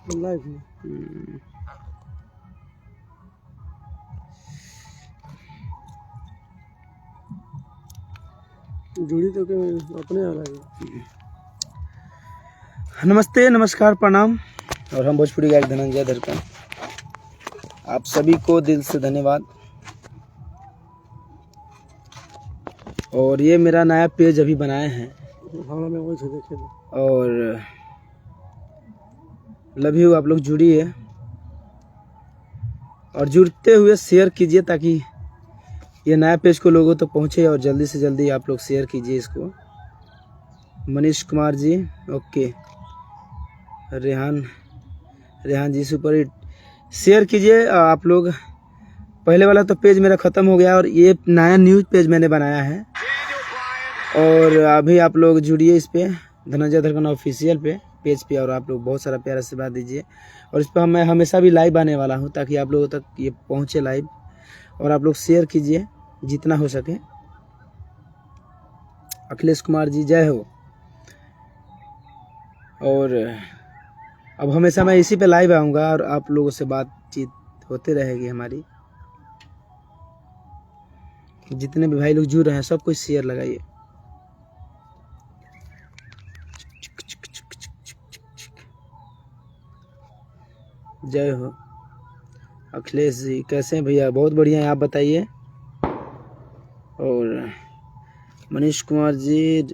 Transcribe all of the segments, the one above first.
Live में जुड़ी तो क्या अपने आ रहा है। नमस्ते, नमस्कार, प्रणाम। और हम भोजपुरी गायक धनंजय धरकन, आप सभी को दिल से धन्यवाद। और ये मेरा नया पेज अभी बनाए हैं हाँ मैं वही से देखे थे। और लव यू, आप लोग जुड़िए और जुड़ते हुए शेयर कीजिए ताकि ये नया पेज को लोगों तक पहुँचे और जल्दी से जल्दी आप लोग शेयर कीजिए इसको। मनीष कुमार जी, ओके। रेहान जी सुपर हिट, शेयर कीजिए आप लोग। पहले वाला तो पेज मेरा ख़त्म हो गया और ये नया न्यूज़ पेज मैंने बनाया है और अभी आप लोग जुड़िए इस पे धनंजय धरकन ऑफिशियल पे पेज पे और आप लोग बहुत सारा प्यार आशीर्वाद दीजिए। और इस पर मैं हमेशा भी लाइव आने वाला हूँ ताकि आप लोगों तक ये पहुँचे लाइव। और आप लोग शेयर कीजिए जितना हो सके। अखिलेश कुमार जी जय हो। और अब हमेशा मैं इसी पे लाइव आऊँगा और आप लोगों से बातचीत होते रहेगी हमारी। जितने भी भाई लोग जुड़ रहे हैं सब कुछ शेयर लगाइए। जय हो। अखिलेश जी कैसे हैं भैया? बहुत बढ़िया हैं, आप बताइए। और मनीष कुमार जी,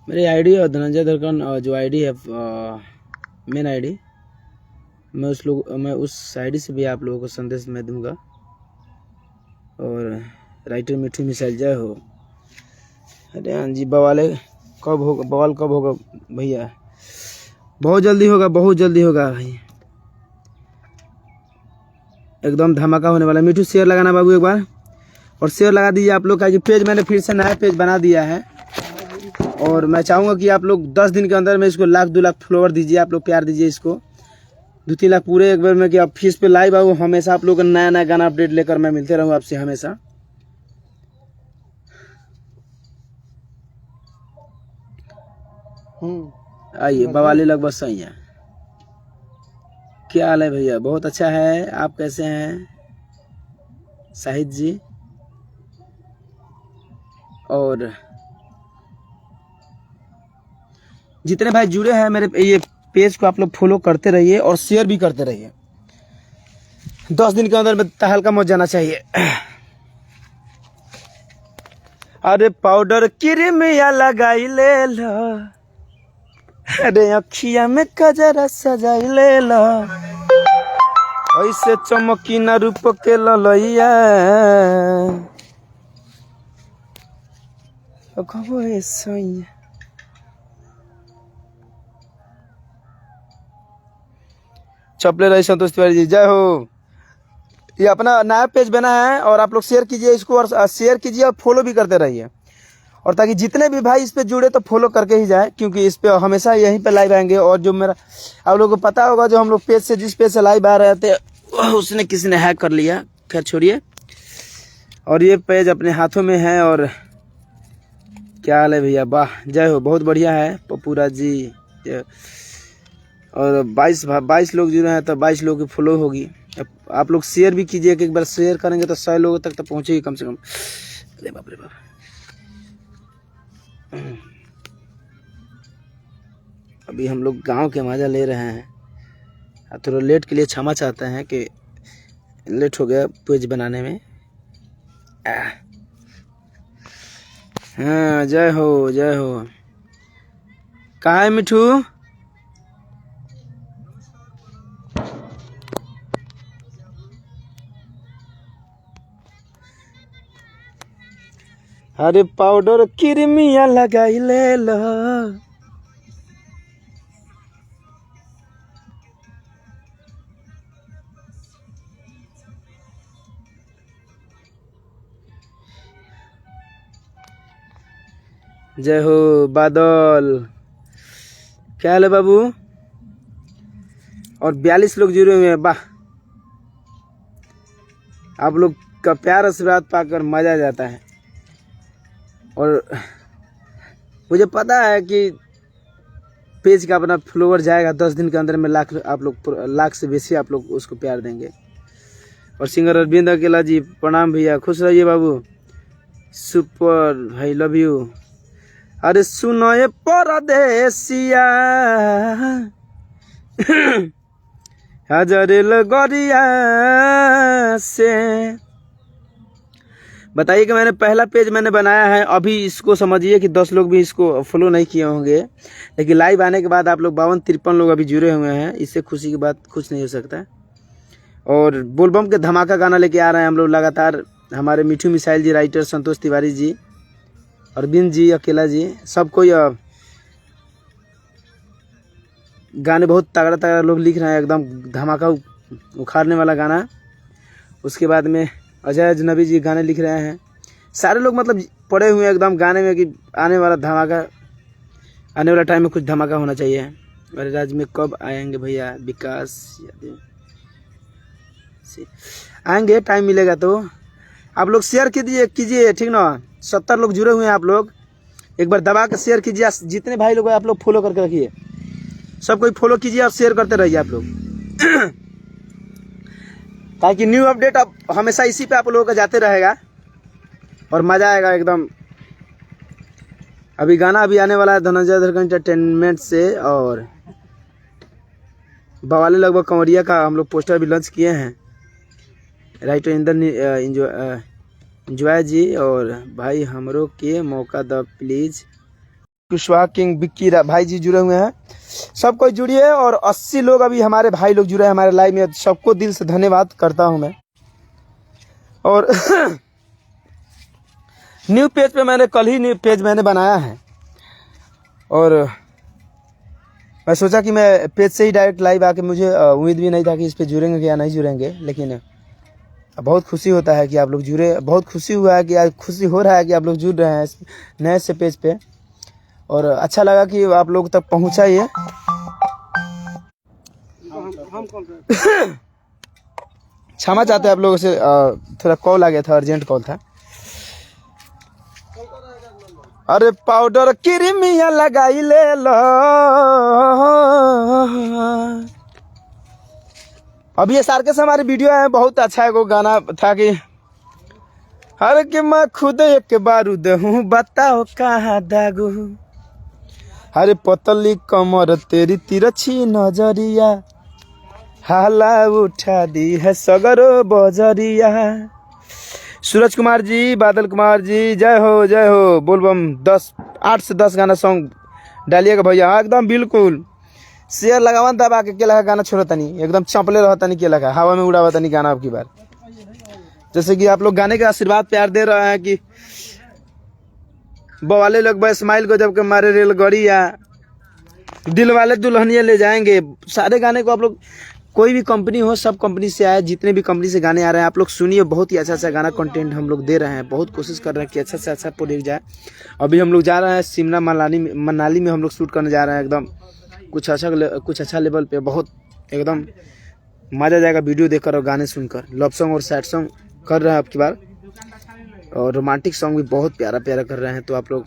मेरी आईडी और धनंजय धरकन जो आईडी है मेन आईडी, मैं उस आईडी से भी आप लोगों को संदेश में दूंगा। और राइटर मिठू मिसाइल जय हो। अरे हाँ जी, बवाल कब होगा भैया? बहुत जल्दी होगा, बहुत जल्दी होगा भाई, एकदम धमाका होने वाला है। मिठू शेयर लगाना बाबू एक बार, और शेयर लगा दीजिए आप लोग का। पेज मैंने फिर से नया पेज बना दिया है और मैं चाहूँगा कि आप लोग 10 दिन के अंदर में इसको 1-2 लाख फॉलोवर दीजिए। आप लोग प्यार दीजिए इसको 2-3 लाख पूरे एक बार में, कि आप फीस पे लाइव आऊँ हमेशा। आप लोग का नया नया गाना अपडेट लेकर मैं मिलते रहूँ आपसे हमेशा। आइए बवाली लगभग सही है। क्या हाल है भैया? बहुत अच्छा है, आप कैसे हैं शाहिद जी? और जितने भाई जुड़े हैं मेरे ये पेज को आप लोग फॉलो करते रहिए और शेयर भी करते रहिए। 10 दिन के अंदर में तहलका मच जाना चाहिए। अरे पाउडर क्रीमिया लगाई ले लो, अरे अखिया में कजरा सजाई ले लो, ऐसे चमकी न रूप के ललैया सैया। चपले रही संतोष तिवारी जी जय हो। ये अपना नया पेज बना है और आप लोग शेयर कीजिए इसको, और शेयर कीजिए और फॉलो भी करते रहिए। और ताकि जितने भी भाई इस पे जुड़े तो फॉलो करके ही जाए, क्योंकि इस पे हमेशा यहीं पे लाइव आएंगे। और जो मेरा आप लोगों को पता होगा, जो हम लोग पेज से जिस पेज से लाइव आ रहे थे उसने किसी ने हैक कर लिया, खैर छोड़िए। और ये पेज अपने हाथों में है। और क्या हाल है भैया? वाह जय हो, बहुत बढ़िया है पपूरा जी। और 22 लोग जुड़े हैं तो 22 लोगों की फॉलो होगी। आप लोग शेयर भी कीजिए, कि एक बार शेयर करेंगे तो 100 लोगों तक तो पहुंचेगी कम से कम। अरे बाप रे बाप। अभी हम लोग गांव के मजा ले रहे हैं। थोड़ा लेट के लिए क्षमा चाहते हैं कि लेट हो गया पेज बनाने में। हाँ जय हो, जय हो। कहाँ है मिठू? अरे पाउडर क्रीमिया लगाई ले लो, जय हो। बादल क्या हाल है बाबू? और 42 लोग जुड़े हुए हैं, वाह। आप लोग का प्यार आशीर्वाद पाकर मजा आ जाता है। और मुझे पता है कि पेज का अपना फॉलोवर जाएगा 10 दिन के अंदर में लाख, आप लोग लाख से बेसी आप लोग उसको प्यार देंगे। और सिंगर अरविंद अकेला जी प्रणाम भैया, खुश रहिए बाबू, सुपर भाई, लव यू। अरे सुनो ये परदेसिया हजरेल गरिया से, बताइए कि मैंने पहला पेज मैंने बनाया है, अभी इसको समझिए कि 10 लोग भी इसको फॉलो नहीं किए होंगे, लेकिन लाइव आने के बाद आप लोग 52-53 लोग अभी जुड़े हुए हैं, इससे खुशी की बात कुछ नहीं हो सकता। और बोलबम के धमाका गाना लेके आ रहे हैं हम लोग लगातार, हमारे मिठू मिसाइल जी, राइटर संतोष तिवारी जी, अरविंद जी अकेला जी, सब कोई गाने बहुत तगड़ा तगड़ा लोग लिख रहे हैं, एकदम धमाका उखाड़ने वाला गाना। उसके बाद में अजय अजनबी जी गाने लिख रहे हैं, सारे लोग मतलब पड़े हुए हैं एकदम गाने में कि आने वाला धमाका, आने वाला टाइम में कुछ धमाका होना चाहिए। अरे राज्य में कब आएंगे भैया विकास यादव? आएंगे, टाइम मिलेगा तो आप लोग शेयर कीजिए, ठीक ना। 70 लोग जुड़े हुए हैं, आप लोग एक बार दबा के शेयर कीजिए, जितने भाई लोग हैं आप लोग फॉलो करके रखिए, सब कोई फॉलो कीजिए और शेयर करते रहिए आप लोग ताकि न्यू अपडेट अब हमेशा इसी पे आप लोगों का जाते रहेगा और मजा आएगा एकदम। अभी गाना अभी आने वाला है धनंजय धरकर एंटरटेनमेंट से, और बवाले लगभग कंवरिया का हम लोग पोस्टर भी लॉन्च किए हैं, राइटर इंदर इंजॉय जी, और भाई हमरो के मौका the please, Kushwaha king Vicky भाई जी जुड़े हुए हैं, सब कोई जुड़िए। और 80 लोग अभी हमारे भाई लोग जुड़े हैं हमारे लाइव में, सबको दिल से धन्यवाद करता हूं मैं। और न्यू पेज पे मैंने कल ही न्यू पेज मैंने बनाया है, और मैं सोचा कि मैं पेज से ही डायरेक्ट लाइव आके, मुझे उम्मीद भी नहीं था कि इस पे जुड़ेंगे या नहीं जुड़ेंगे, लेकिन बहुत खुशी होता है कि आप लोग जुड़े, बहुत खुशी हुआ है कि आज खुशी हो रहा है कि आप लोग जुड़ रहे हैं इस नए से पेज पे, और अच्छा लगा कि आप लोग तक पहुंचा ये। क्षमा चाहते हैं आप लोगों से, थोड़ा कॉल आ गया था, अर्जेंट कॉल था। अरे पाउडर क्रीमिया लगाई ले लो, अभी ये सार के से हमारी वीडियो है, बहुत अच्छा है। वो गाना था कि हर के मैं खुद एक बारूद हूँ, बताओ कहाँ दागू, हरे पतली कमर तेरी तिरछी नजरिया, हाला उठा दी है सगरो बजरिया। सूरज कुमार जी, बादल कुमार जी, जय हो। बोलबम 8 से 10 गाना सॉन्ग डालिएगा भैया, एकदम बिल्कुल शेयर लगावन दबा के लगा गाना छोड़ता नहीं, एकदम चंपले रहता नहीं, लगा हवा में उड़ावता नहीं गाना। अब की बार जैसे कि आप लोग गाने का आशीर्वाद प्यार दे रहे हैं कि बवाले लोग स्माइल को जब के मारे रेलगाड़िया, दिल वाले दुल्हनिया ले जाएंगे, सारे गाने को आप लोग, कोई भी कंपनी हो, सब कंपनी से आए, जितने भी कंपनी से गाने आ रहे हैं आप लोग सुनिए, बहुत ही अच्छा गाना कंटेंट हम लोग दे रहे हैं, बहुत कोशिश कर रहे हैं कि अच्छा से अच्छा प्रोडक्ट जाए। अभी हम लोग जा रहे हैं शिमला मनाली में हम लोग शूट करने जा रहे हैं, एकदम कुछ अच्छा लेवल पे, बहुत एकदम मजा जाएगा वीडियो देखकर और गाने सुनकर। लव सॉन्ग और सैड सॉन्ग कर रहे हैं अब की बार, और रोमांटिक सॉन्ग भी बहुत प्यारा कर रहे हैं। तो आप लोग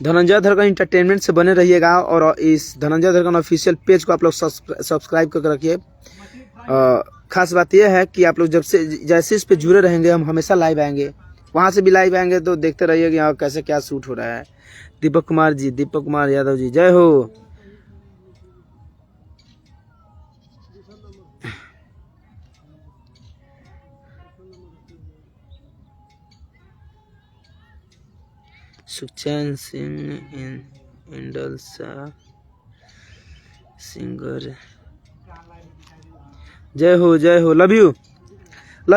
धनंजय धरकर एंटरटेनमेंट से बने रहिएगा, और इस धनंजय धरकर ऑफिशियल पेज को आप लोग सब्सक्राइब करके रखिए। खास बात यह है कि आप लोग जैसे इस पे जुड़े रहेंगे, हम हमेशा लाइव आएंगे, वहाँ से भी लाइव आएंगे, तो देखते रहिए कि यहाँ कैसे क्या शूट हो रहा है। दीपक कुमार यादव जी, जय हो। सुखचैन सिंह इंडल सा सिंगर, जय हो। Love you.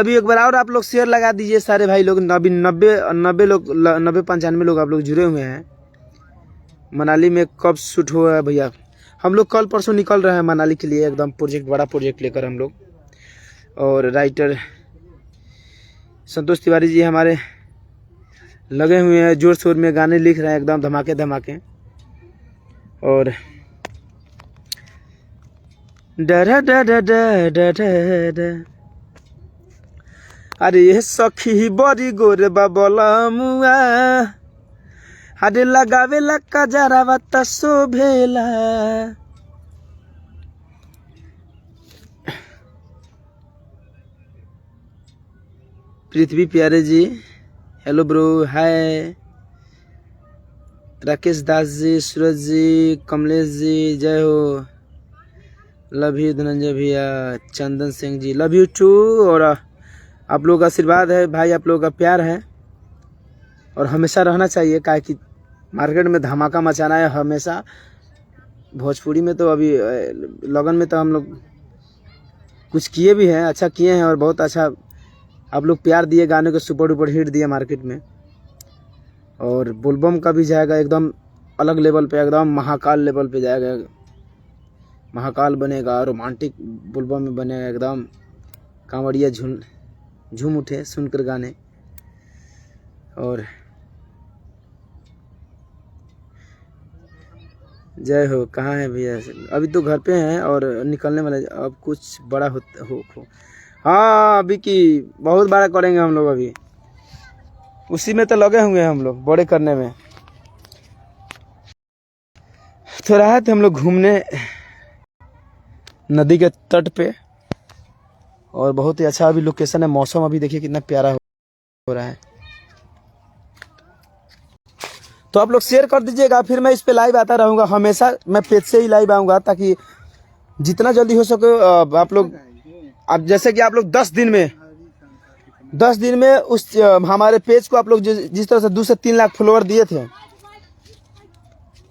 एक बार और आप लोग शेयर लगा दीजिए सारे भाई लोग। 90-95 लोग आप लोग जुड़े हुए हैं। मनाली में कब शूट हुआ है भैया? हम लोग कल परसों निकल रहे हैं मनाली के लिए, एकदम बड़ा प्रोजेक्ट लेकर हम लोग। और राइटर संतोष तिवारी जी हमारे लगे हुए हैं, जोर शोर में गाने लिख रहे हैं, एकदम धमाके। और अरे ये सखी बड़ी गोरे बाबला मुआ अरे लगावे लक्का जरा बता शोभेला। पृथ्वी प्यारे जी hello bro hi. Rakesh Das ji, सूरज जी, कमलेश जी जय हो। लव यू धनंजय भैया, Chandan Singh ji love you to. और आप लोगों का आशीर्वाद है भाई, आप लोगों का प्यार है और हमेशा रहना चाहिए। काहे कि मार्केट में धमाका मचाना है हमेशा। भोजपुरी में तो अभी लगन में तो हम लोग कुछ किए भी हैं, अच्छा किए हैं और बहुत अच्छा आप लोग प्यार दिए, गाने को सुपर डुपर हिट दिए मार्केट में। और बोलबम का भी जाएगा एकदम अलग लेवल पे, एकदम महाकाल लेवल पे जाएगा। महाकाल बनेगा, रोमांटिक बोलबम में बनेगा एकदम। कांवड़िया झूम उठे सुनकर गाने। और जय हो। कहाँ है भैया? अभी तो घर पे हैं और निकलने वाले, अब कुछ बड़ा हो। हाँ अभी की बहुत बड़ा करेंगे हम लोग, अभी उसी में तो लगे हुए हैं हम लोग बड़े करने में। तो रहे थे हम लोग घूमने नदी के तट पे और बहुत ही अच्छा अभी लोकेशन है। मौसम अभी देखिए कितना प्यारा हो रहा है। तो आप लोग शेयर कर दीजिएगा, फिर मैं इस पे लाइव आता रहूंगा हमेशा। मैं पेज से ही लाइव आऊंगा ताकि जितना जल्दी हो सके आप लोग, अब जैसे कि आप लोग 10 दिन में उस हमारे पेज को आप लोग जिस तरह से 2 से 3 लाख फॉलोअर दिए थे,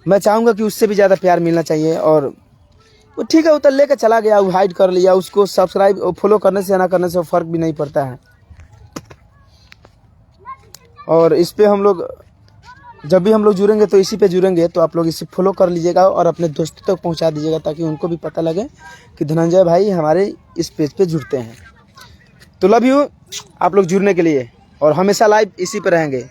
मैं चाहूंगा कि उससे भी ज़्यादा प्यार मिलना चाहिए। और वो ठीक है, वो तो लेके चला गया, वो हाइड कर लिया, उसको सब्सक्राइब और फॉलो करने से ना करने से फ़र्क भी नहीं पड़ता है। और इस पे हम लोग जब भी हम लोग जुड़ेंगे तो इसी पे जुड़ेंगे, तो आप लोग इसे फॉलो कर लीजिएगा और अपने दोस्तों तक पहुंचा दीजिएगा ताकि उनको भी पता लगे कि धनंजय भाई हमारे इस पेज पे जुड़ते हैं। तो लव यू आप लोग जुड़ने के लिए और हमेशा लाइव इसी पे रहेंगे।